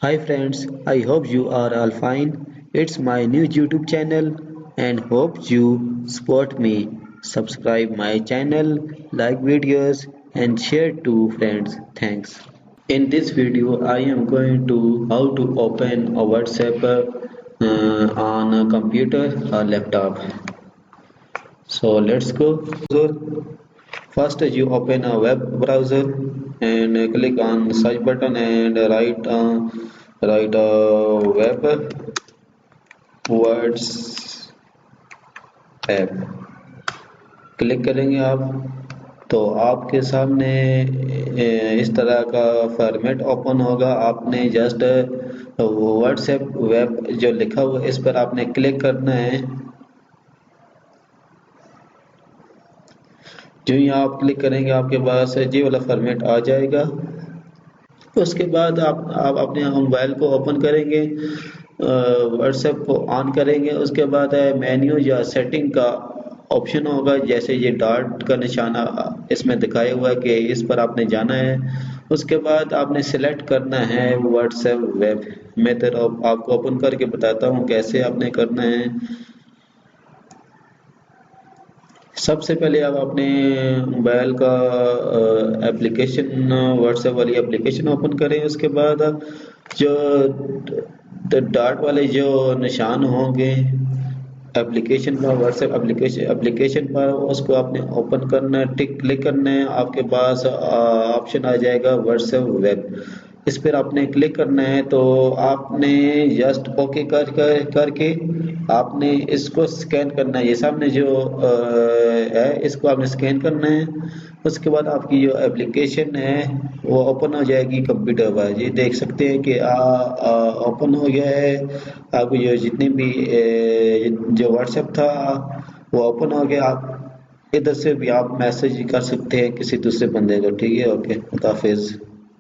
Hi friends, I hope you are all fine. It's my new YouTube channel and hope you support me. Subscribe my channel, like videos and share to friends. Thanks. In this video, I am going to how to open a WhatsApp on a computer or laptop. So let's go. First, you open a web browser and click on search button and write web words app. Click करेंगे आप तो आपके सामने इस तरह का format open होगा। आपने जस्ट व्हाट्सएप वेब जो लिखा हुआ है इस पर आपने क्लिक करना है। जो ही आप क्लिक करेंगे आपके पास ये वाला फॉर्मेट आ जाएगा। उसके बाद आप अपने मोबाइल को ओपन करेंगे, व्हाट्सएप को ऑन करेंगे। उसके बाद मेन्यू या सेटिंग का ऑप्शन होगा, जैसे ये डॉट का निशाना इसमें दिखाया हुआ है कि इस पर आपने जाना है। उसके बाद आपने सिलेक्ट करना है व्हाट्सएप वेब। मैं तो आपको ओपन करके बताता हूँ कैसे आपने करना है। सबसे पहले आप अपने मोबाइल का एप्लीकेशन व्हाट्सएप वाली एप्लीकेशन ओपन करें। उसके बाद जो डॉट वाले जो निशान होंगे एप्लीकेशन पर, व्हाट्सएप एप्लीकेशन पर, उसको आपने ओपन करना है, टिक क्लिक करना है। आपके पास ऑप्शन आ जाएगा व्हाट्सएप वेब। इस पर आपने क्लिक करना है तो आपने जस्ट ओके करके आपने इसको स्कैन करना है। ये सामने जो है इसको आपने स्कैन करना है। उसके बाद आपकी जो एप्लीकेशन है वो ओपन हो जाएगी कंप्यूटर पर। ये देख सकते हैं कि ओपन हो गया है। आपको जो जितने भी जो व्हाट्सएप था वो ओपन हो गया। आप इधर से भी आप मैसेज कर सकते हैं किसी दूसरे बंदे को। ठीक है, ओके, खुदा हाफिज।